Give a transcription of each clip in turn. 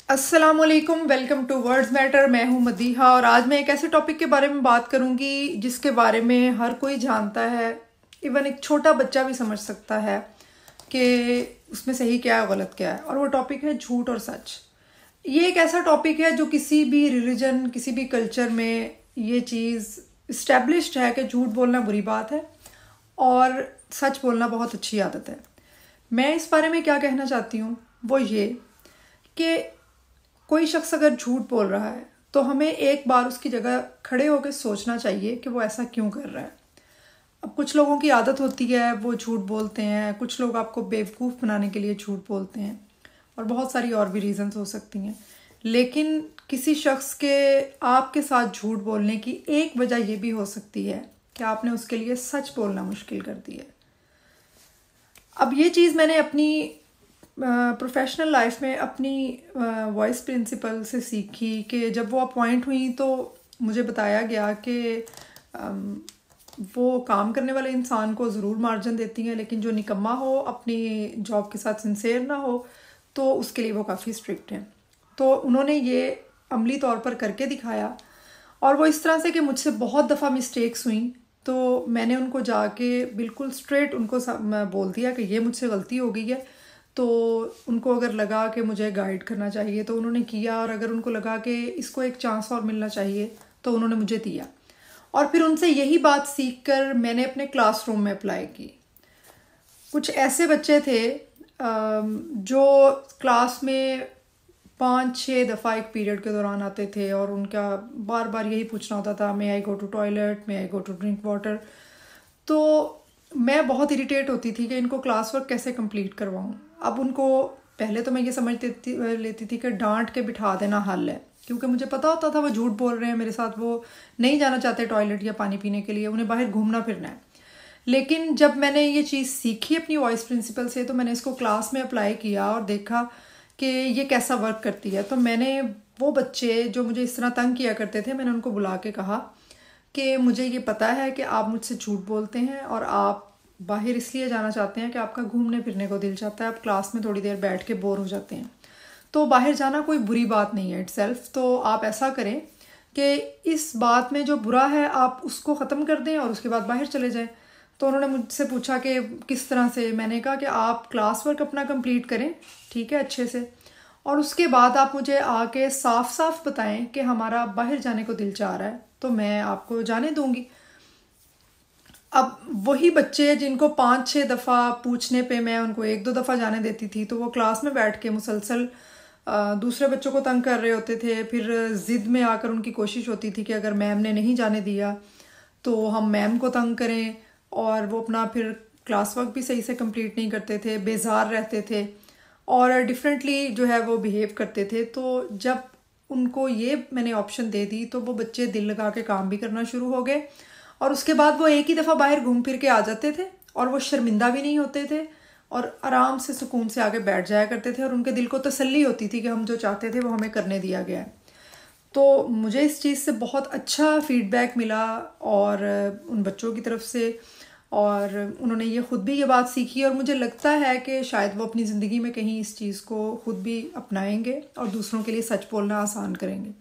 अस्सलामुअलैकुम, welcome two words matter. मैं हूं मदीहा और आज मैं एक ऐसे टॉपिक के बारे में बात करूंगी जिसके बारे में हर कोई जानता है। इवन एक छोटा बच्चा भी समझ सकता है कि उसमें सही क्या है गलत क्या है। और वो टॉपिक है झूठ और सच। ये एक ऐसा टॉपिक है जो किसी भी रिलीजन, किसी भी कल्चर में ये चीज़ इस्टेब्लिश्ड है कि झूठ बोलना बुरी बात है और सच बोलना बहुत अच्छी आदत है। मैं इस बारे में क्या कहना चाहती हूँ वो ये कि कोई शख्स अगर झूठ बोल रहा है तो हमें एक बार उसकी जगह खड़े होकर सोचना चाहिए कि वो ऐसा क्यों कर रहा है। अब कुछ लोगों की आदत होती है, वो झूठ बोलते हैं। कुछ लोग आपको बेवकूफ़ बनाने के लिए झूठ बोलते हैं और बहुत सारी और भी रीज़न्स हो सकती हैं। लेकिन किसी शख्स के आपके साथ झूठ बोलने की एक वजह ये भी हो सकती है कि आपने उसके लिए सच बोलना मुश्किल कर दिया है। अब ये चीज़ मैंने अपनी प्रोफेशनल लाइफ में अपनी वॉइस प्रिंसिपल से सीखी कि जब वो अपॉइंट हुई तो मुझे बताया गया कि वो काम करने वाले इंसान को ज़रूर मार्जिन देती हैं, लेकिन जो निकम्मा हो, अपनी जॉब के साथ सिंसेयर ना हो, तो उसके लिए वो काफ़ी स्ट्रिक्ट हैं। तो उन्होंने ये अमली तौर पर करके दिखाया और वो इस तरह से कि मुझसे बहुत दफ़ा मिस्टेक्स हुई तो मैंने उनको जाके बिल्कुल स्ट्रेट उनको बोल दिया कि ये मुझसे गलती हो गई है। तो उनको अगर लगा कि मुझे गाइड करना चाहिए तो उन्होंने किया, और अगर उनको लगा कि इसको एक चांस और मिलना चाहिए तो उन्होंने मुझे दिया। और फिर उनसे यही बात सीख कर मैंने अपने क्लासरूम में अप्लाई की। कुछ ऐसे बच्चे थे जो क्लास में 5-6 दफ़ा एक पीरियड के दौरान आते थे और उनका बार बार यही पूछना होता था, may I go to toilet, may I go to drink water. तो मैं बहुत इरिटेट होती थी कि इनको क्लास वर्क कैसे कंप्लीट करवाऊँ। अब उनको पहले तो मैं ये समझ लेती थी कि डांट के बिठा देना हल है, क्योंकि मुझे पता होता था वो झूठ बोल रहे हैं मेरे साथ, वो नहीं जाना चाहते टॉयलेट या पानी पीने के लिए, उन्हें बाहर घूमना फिरना है। लेकिन जब मैंने ये चीज़ सीखी अपनी वॉइस प्रिंसिपल से तो मैंने इसको क्लास में अप्लाई किया और देखा कि ये कैसा वर्क करती है। तो मैंने वो बच्चे जो मुझे इस तरह तंग किया करते थे, मैंने उनको बुला के कहा कि मुझे ये पता है कि आप मुझसे झूठ बोलते हैं और आप बाहर इसलिए जाना चाहते हैं कि आपका घूमने फिरने को दिल चाहता है, आप क्लास में थोड़ी देर बैठ के बोर हो जाते हैं। तो बाहर जाना कोई बुरी बात नहीं है इटसेल्फ। तो आप ऐसा करें कि इस बात में जो बुरा है आप उसको ख़त्म कर दें और उसके बाद बाहर चले जाएं। तो उन्होंने मुझसे पूछा कि किस तरह से। मैंने कहा कि आप क्लास वर्क अपना कंप्लीट करें, ठीक है, अच्छे से, और उसके बाद आप मुझे आके साफ साफ बताएं कि हमारा बाहर जाने को दिल चाह रहा है, तो मैं आपको जाने दूंगी। अब वही बच्चे जिनको 5-6 दफ़ा पूछने पे मैं उनको 1-2 दफ़ा जाने देती थी, तो वो क्लास में बैठ के मुसलसल दूसरे बच्चों को तंग कर रहे होते थे। फिर ज़िद में आकर उनकी कोशिश होती थी कि अगर मैम ने नहीं जाने दिया तो हम मैम को तंग करें, और वो अपना फिर क्लास वर्क भी सही से कंप्लीट नहीं करते थे, बेजार रहते थे और डिफरेंटली जो है वो बिहेव करते थे। तो जब उनको ये मैंने ऑप्शन दे दी तो वो बच्चे दिल लगा के काम भी करना शुरू हो गए, और उसके बाद वो एक ही दफ़ा बाहर घूम फिर के आ जाते थे और वो शर्मिंदा भी नहीं होते थे और आराम से सुकून से आके बैठ जाया करते थे, और उनके दिल को तसल्ली होती थी कि हम जो चाहते थे वो हमें करने दिया गया है। तो मुझे इस चीज़ से बहुत अच्छा फीडबैक मिला और उन बच्चों की तरफ से, और उन्होंने ये ख़ुद भी ये बात सीखी और मुझे लगता है कि शायद वो अपनी ज़िंदगी में कहीं इस चीज़ को ख़ुद भी अपनाएंगे और दूसरों के लिए सच बोलना आसान करेंगे।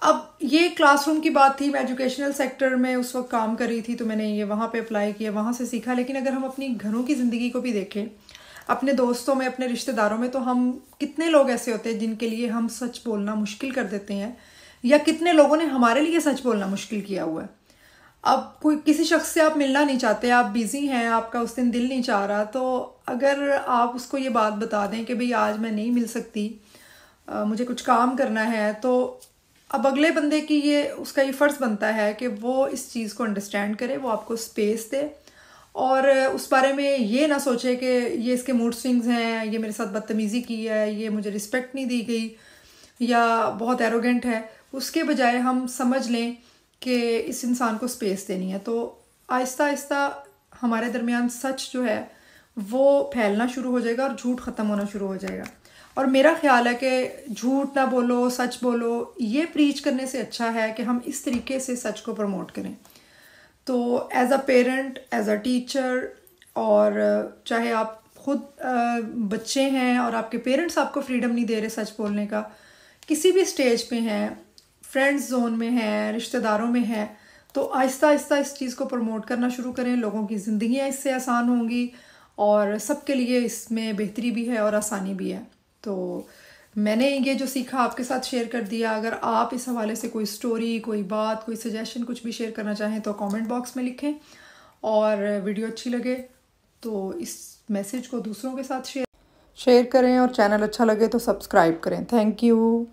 अब ये क्लासरूम की बात थी, मैं एजुकेशनल सेक्टर में उस वक्त काम कर रही थी तो मैंने ये वहाँ पे अप्लाई किया, वहाँ से सीखा। लेकिन अगर हम अपनी घरों की ज़िंदगी को भी देखें, अपने दोस्तों में, अपने रिश्तेदारों में, तो हम कितने लोग ऐसे होते हैं जिनके लिए हम सच बोलना मुश्किल कर देते हैं, या कितने लोगों ने हमारे लिए सच बोलना मुश्किल किया हुआ है। अब कोई किसी शख्स से आप मिलना नहीं चाहते, आप बिज़ी हैं, आपका उस दिन दिल नहीं चाह रहा, तो अगर आप उसको ये बात बता दें कि भाई आज मैं नहीं मिल सकती, मुझे कुछ काम करना है, तो अब अगले बंदे की ये उसका ये फ़र्ज़ बनता है कि वो इस चीज़ को अंडरस्टैंड करे, वो आपको स्पेस दे और उस बारे में ये ना सोचे कि ये इसके मूड स्विंग्स हैं, ये मेरे साथ बदतमीज़ी की है, ये मुझे रिस्पेक्ट नहीं दी गई, या बहुत एरोगेंट है। उसके बजाय हम समझ लें कि इस इंसान को स्पेस देनी है, तो आहिस्ता आहिस्ता हमारे दरमियान सच जो है वो फैलना शुरू हो जाएगा और झूठ ख़त्म होना शुरू हो जाएगा। और मेरा ख्याल है कि झूठ ना बोलो, सच बोलो, ये प्रीच करने से अच्छा है कि हम इस तरीके से सच को प्रमोट करें। तो as a parent, as a teacher, और चाहे आप खुद बच्चे हैं और आपके पेरेंट्स आपको फ्रीडम नहीं दे रहे सच बोलने का, किसी भी स्टेज पे हैं, फ्रेंड्स जोन में हैं, रिश्तेदारों में हैं, तो आहिस्ता आहिस्ता इस चीज़ को प्रमोट करना शुरू करें। लोगों की ज़िंदगियाँ इससे आसान होंगी और सबके लिए इसमें बेहतरी भी है और आसानी भी है। तो मैंने ये जो सीखा आपके साथ शेयर कर दिया। अगर आप इस हवाले से कोई स्टोरी, कोई बात, कोई सजेशन कुछ भी शेयर करना चाहें तो कमेंट बॉक्स में लिखें, और वीडियो अच्छी लगे तो इस मैसेज को दूसरों के साथ शेयर करें, और चैनल अच्छा लगे तो सब्सक्राइब करें। Thank you.